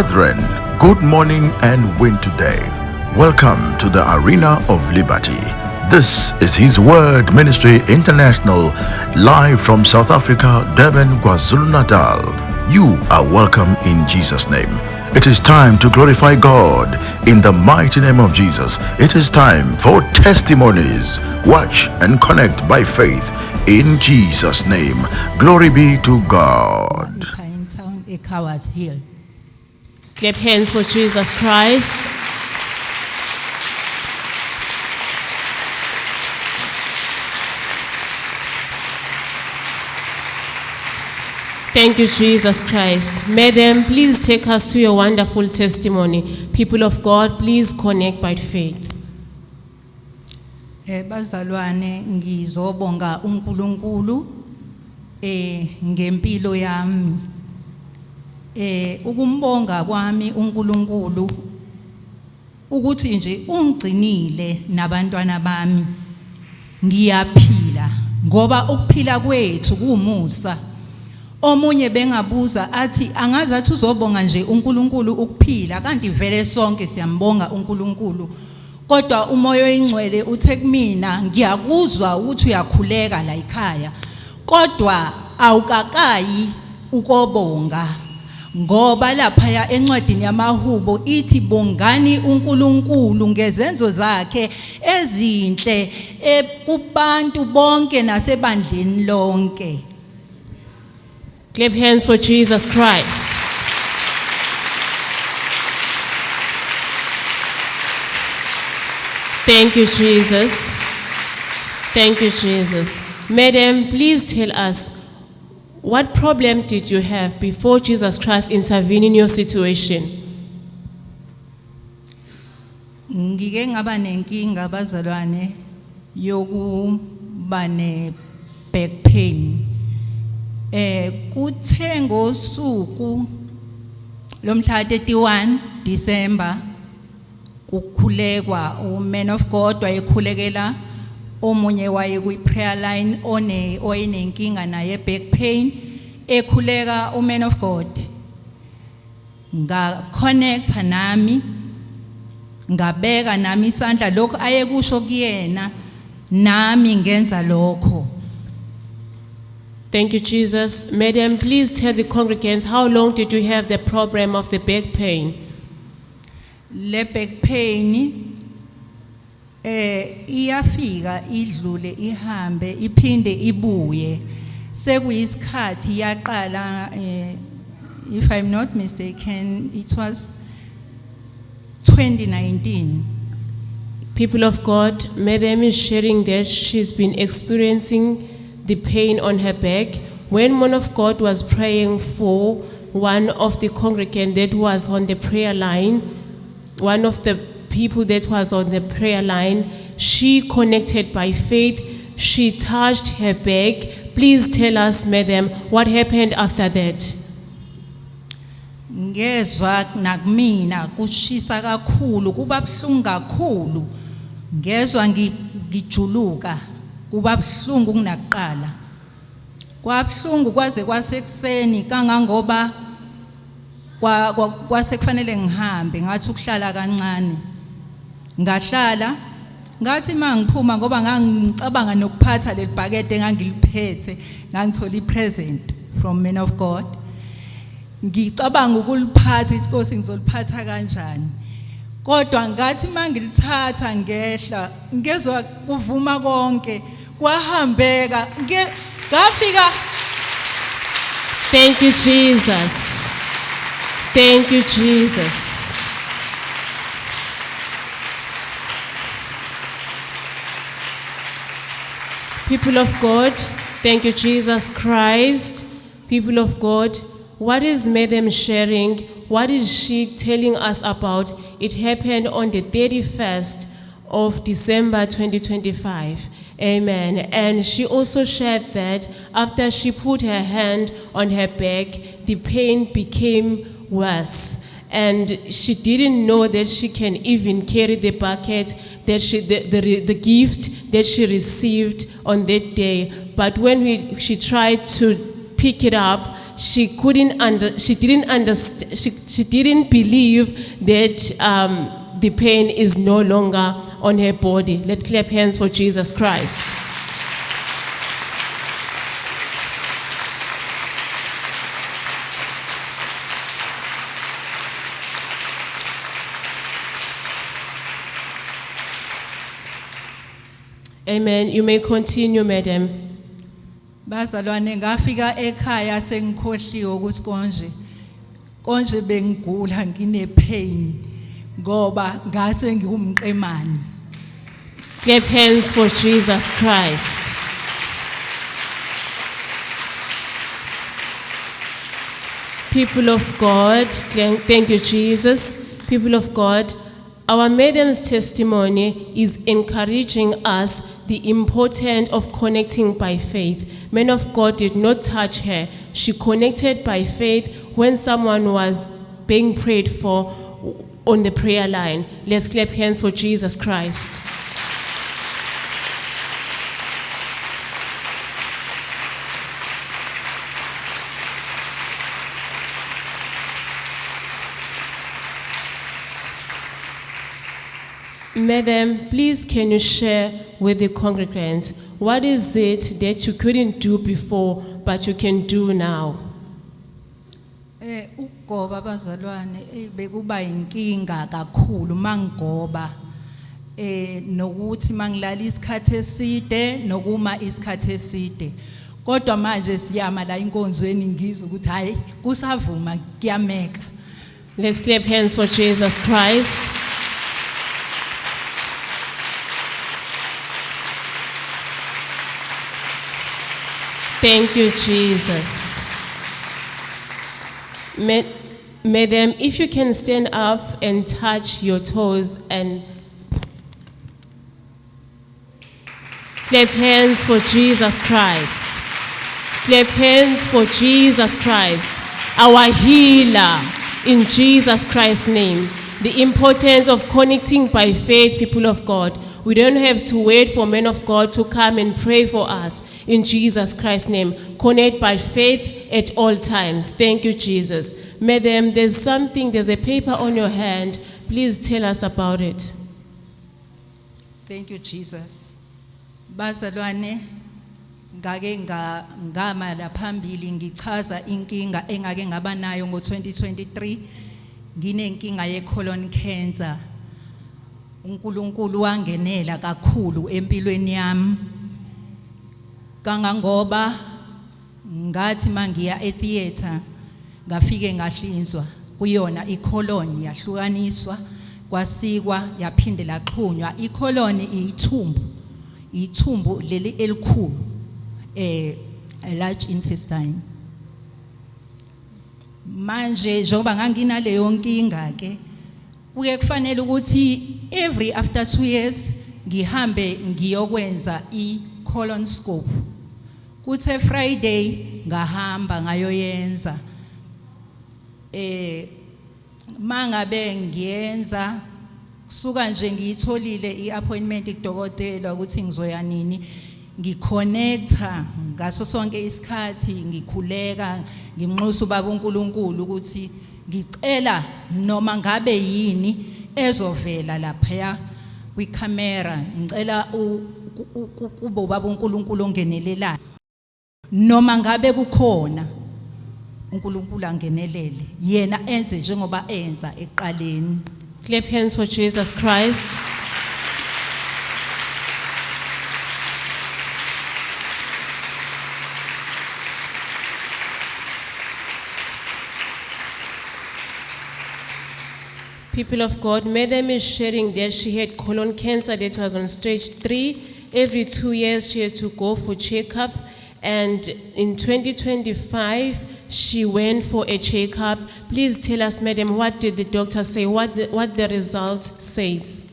Brethren, good morning and win today. Welcome to the Arena of Liberty. This is His Word Ministry International, live from South Africa, Durban, KwaZulu-Natal. You are welcome in Jesus' name. It is time to glorify God in the mighty name of Jesus. It is time for testimonies. Watch and connect by faith in Jesus' name. Glory be to God. Pine Town, Coward's Hill. Clap hands for Jesus Christ. Thank you, Jesus Christ. Madam, please take us to your wonderful testimony. People of God, please connect by faith. Bazalwane ngizobonga uNkulunkulu ngempilo yami. Ukumbonga kwami uNkulunkulu ukuthi nje ungcinile nabantwana bami ngiyaphila ngoba ukuphila kwethu kumusa. Omunye bengabuza athi angazi athi uzobonga nje uNkulunkulu ukuphila kanti vele sonke siyambonga uNkulunkulu. Kodwa umoya oyingcwele uthe kumina ngiyakuzwa ukuthi uyakhuleka la ekhaya kodwa awukakayi ukobonga ngoba lapha encwadini yamahubo ithi bongani uNkulunkulu ngezenzo zakhe ezinhle kubantu bonke nasebandleni lonke. Clap hands for Jesus Christ. Thank you, Jesus. Thank you, Jesus. Madam, please tell us, what problem did you have before Jesus Christ intervened in your situation? Ngike ngaba nenkinga bazalwane yokuba ne back pain. Kuthe ngosuku lomhla 31 December kukhulekwa uman of God wayekhulekela omunye waye kwi prayer line oyenenkinga naye back pain ekhuleka uman of God nga connect nami ngabeka nami isandla lokho ayekusho kuyena nami ngenza lokho. Thank you, Jesus. Madam, please tell the congregants, how long did you have the problem of the back pain? Le back pain iyafika idlule ihambe iphinde ibuye sekuyisikhathi yaqala if I'm not mistaken it was 2019. People of God, Madam is sharing that she's been experiencing the pain on her back. When man of God was praying for one of the congregants that was on the prayer line, one of the people that was on the prayer line, she connected by faith. She touched her back. Please tell us, Madam, what happened after that? Ngezwa nakumina kushisa kakhulu kuba buhlungu kakhulu ngezwa ngijuluka kuba buhlungu kunakuqala kwabhlungu kwaze kwasekuseni kangangoba kwase kufanele ngihambe ngathi ukuhlala kancane ngahlala ngathi mangiphuma ngoba ngangicabanga nokuphatha lelibhakede engangiliphethe ngangithola ipresent from men of God ngicabanga ukuliphatha iNkosi ngizoliphatha kanjani kodwa ngathi mangilithatha ngehla ngezwe kuvuma konke kwahambeka ngafika. Thank you, Jesus. Thank you, Jesus. People of God, thank you, Jesus Christ. People of God, what is Madam sharing? What is she telling us about? It happened on the 31st of December 2025. Amen. And she also shared that after she put her hand on her back, the pain became worse. And she didn't know that she can even carry the bucket, that the gift that she received on that day. But when she tried to pick it up, she didn't understand, she didn't believe that the pain is no longer on her body. Let's clap hands for Jesus Christ. Amen. You may continue, madam. Bazalwane ngafika ekhaya sengikhohliwe ukuthi konje bengigula ngine pain ngoba ngase ngiumqemani. Clap hands for Jesus Christ. People of God, thank you, Jesus. People of God, our madam's testimony is encouraging us the importance of connecting by faith. Men of God did not touch her. She connected by faith when someone was being prayed for on the prayer line. Let's clap hands for Jesus Christ. Madam, please can you share with the congregants what is it that you couldn't do before but you can do now? Ukugoba bazalwane bekuba inkinga kakhulu mangigoba nokuthi mangilala isikhathi eside nokuma isikhathi eside. Kodwa manje siyama la inkonzweni ngizwe ukuthi hayi kusavuma kuyameka. Let's clap hands for Jesus Christ. Thank you, Jesus. Madam, if you can stand up and touch your toes and clap hands for Jesus Christ. Clap hands for Jesus Christ, our healer, in Jesus Christ's name. The importance of connecting by faith, people of God. We don't have to wait for men of God to come and pray for us. In Jesus Christ's name, connect by faith at all times. Thank you, Jesus. Madam, there's a paper on your hand. Please tell us about it. Thank you, Jesus. Bazalwane ngake ngama laphambili ngichaza inkinga engake ngaba nayo ngo2023 nginenkinga ye-colon cancer. uNkulunkulu wangenela kakhulu empilweni yami. Kangangoba ngathi mangiya etheater ngafike ngahlinzwa kuyona icolon yahlukaniswa kwasikwa yaphinde laxhunywa. Icolon ithumbu leli elikhulu large intestine. Manje njoba ngangina leyo nkinga ke kuye kufanele ukuthi every after 2 years ngihambe ngiyokwenza i-colonoscope. Kuthe Friday ngahamba ngayoyenza. Mangabe ngiyenza kusuka nje ngiyitholile i-appointment kudokotela ukuthi ngizoya nini ngiconnecta ngaso sonke isikhathi ngikhuleka ngimnxusa ubaba uNkulunkulu ukuthi ngicela noma ngabe yini ezovela lapha kwicamera ngicela kubo ubaba uNkulunkulu ongenelelayo noma ngabe kukhona uNkulunkulu angenelele yena enze njengoba enza eqaleni. Clap hands for Jesus Christ. People of God, Madam is sharing that she had colon cancer that was on stage 3. Every 2 years she had to go for checkup, and in 2025 she went for a checkup. Please tell us, Madam, what did the doctor say? What the result says?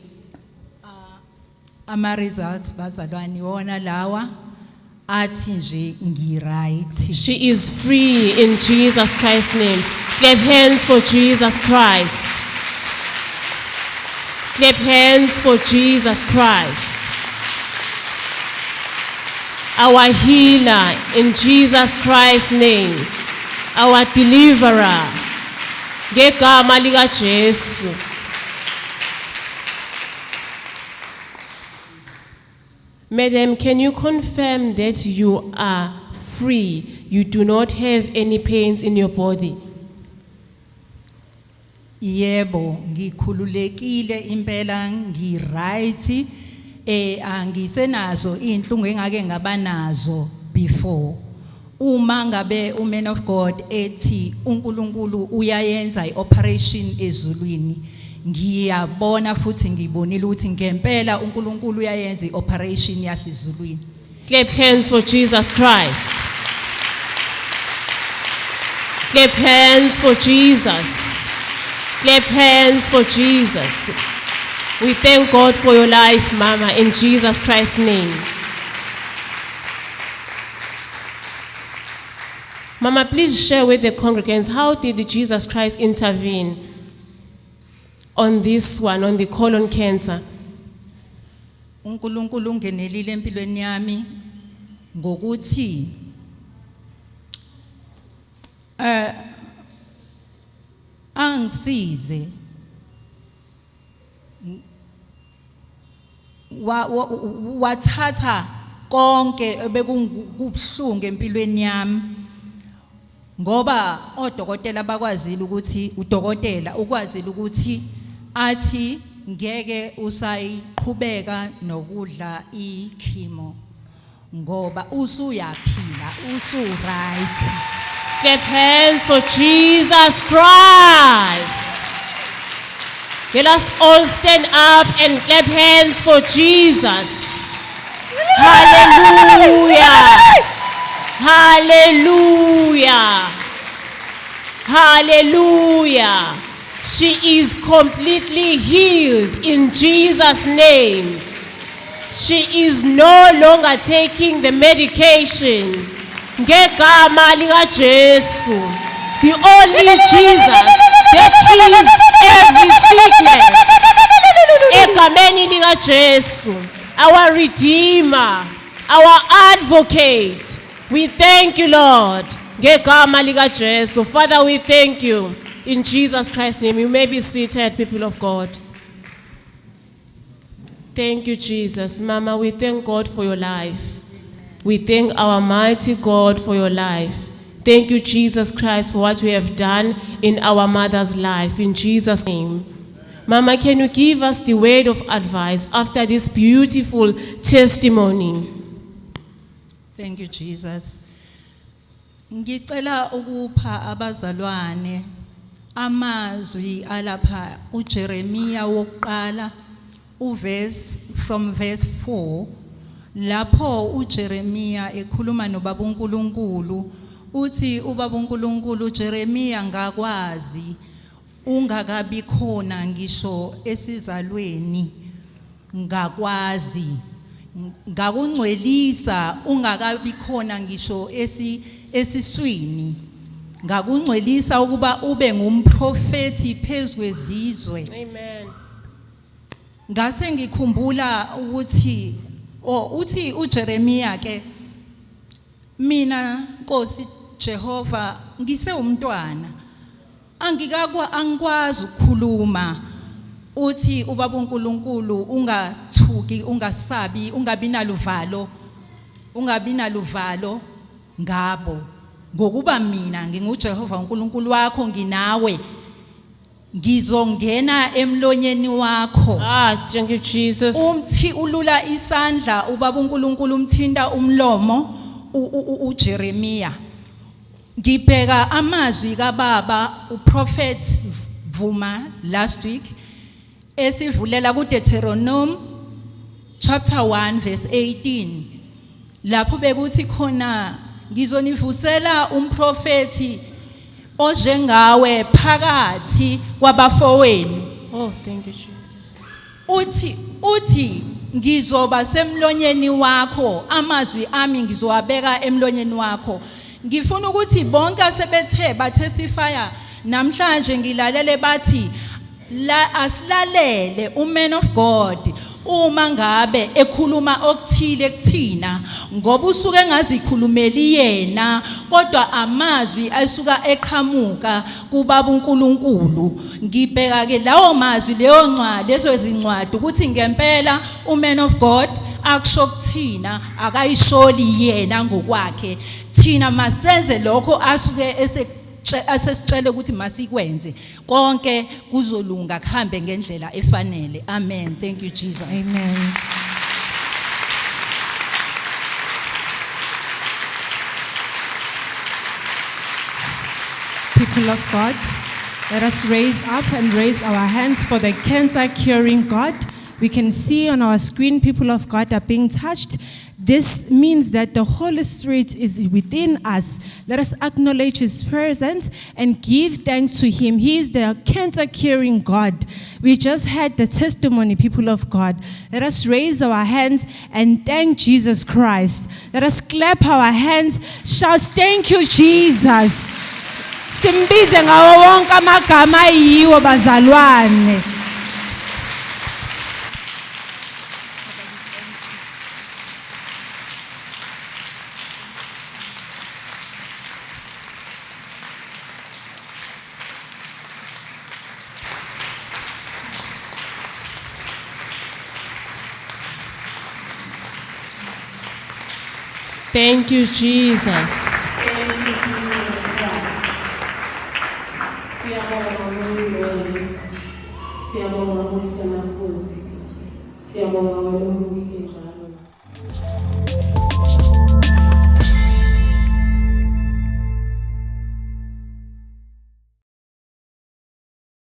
Ama results bazalwane wona lawa athi nje ngiright. She is free in Jesus Christ's name. Clap hands for Jesus Christ. Clap hands for Jesus Christ. our healer in Jesus Christ's name, our deliverer. Ngegama lika Jesu. Madam, can you confirm that you are free? You do not have any pains in your body? Yebo, ngikhululekile impela ngiright angisenazo inhlungu engake ngaba nazo before. Uma ngabe uman of God ethi uNkulunkulu uyayenza ioperation ezulwini, ngiyabona futhi ngibonile ukuthi ngempela uNkulunkulu uyayenza ioperation yasezulwini. Clap hands for Jesus Christ. Clap hands for Jesus. Clap hands for Jesus. We thank God for your life, Mama, in Jesus Christ's name. Mama, please share with the congregants, how did Jesus Christ intervene on this one, on the colon cancer? uNkulunkulu ungenelile empilweni yami ngokuthi angisize wathatha konke ebekubuhlungu empilweni yami, ngoba odokotela bakwazile ukuthi udokotela ukwazile ukuthi athi ngeke usayiqhubeka nokudla ichemo ngoba usuyaphila right. Clap hands for Jesus Christ. Let us all stand up and clap hands for Jesus. Hallelujah. Hallelujah. Hallelujah. She is completely healed in Jesus' name. She is no longer taking the medication. Ngegama lika Jesu, the only Jesus that heals every sickness. Egameni lika Jesu, our Redeemer, our Advocate. We thank you, Lord. Ngegama lika Jesu. Father, we thank you. In Jesus Christ's name, you may be seated, people of God. Thank you, Jesus. Mama, we thank God for your life. We thank our mighty God for your life. Thank you, Jesus Christ, for what we have done in our mother's life. In Jesus' name. Mama, can you give us the word of advice after this beautiful testimony? Thank you, Jesus. Ngicela ukupha abazalwane amazwi alapha uJeremiya wokuqala from verse 4, lapho uJeremiya ekhuluma nobaba uNkulunkulu uthi ubaba uNkulunkulu uJeremiya ngakwazi ungakabi khona ngisho esizalweni, ngakwazi ngakungcwelisa ungakabi khona ngisho esiswini, ngakungcwelisa ukuba ube ngumprofeti phezwezizwe. Amen. Ngase ngikhumbula ukuthi uthi uJeremiya ke, mina Nkosi Jehova ngise umntwana angikwazi ukukhuluma, uthi ubaba uNkulunkulu ungathuki ungasabi ungabi naluvalo ngabo, ngokuba mina nginguJehova uNkulunkulu wakho, nginawe, ngizongena emlonyeni wakho. Thank you, Jesus. Umthi ulula isandla ubaba uNkulunkulu umthinta umlomo uJeremiya. Ngibheka amazwi kaBaba uProphet Vuma last week esivulela kuDeuteronomy chapter 1 verse 18, lapho bekuthi khona ngizonivusela umprofeti ojengawe phakathi kwabafowenu. Oh, thank you, Jesus. Uthi ngizoba semlonyeni wakho, amazwi ami ngizowabeka emlonyeni wakho. Ngifuna ukuthi bonke asebethe bathesifya namhlanje ngilalele bathi la asilalele uman of God uma ngabe ekhuluma okuthile kuthina ngoba usuke engazikhulumeli yena kodwa amazwi asuka eqhamuka kubaba uNkulunkulu ngibheka ke lawo mazwi leyo ncwadi lezo zincwadi ukuthi ngempela uman of God akusho kuthina akayisholi yena ngokwakhe thina masenze lokho asuke asesicela ukuthi masikwenze konke kuzolunga kuhambe ngendlela efanele. Amen. Thank you, Jesus. Amen. People of God, let us raise up and raise our hands for the cancer curing God. We can see on our screen people of God are being touched. This means that the Holy Spirit is within us. Let us acknowledge His presence and give thanks to Him. He is the cancer curing God. We just had the testimony, people of God. Let us raise our hands and thank Jesus Christ. Let us clap our hands, shout, thank you, Jesus. Simbize ngawo wonke amagama ayiwo bazalwane. Thank you, Jesus. Siyabonga Nkosi yamakhosi. Siyabonga wena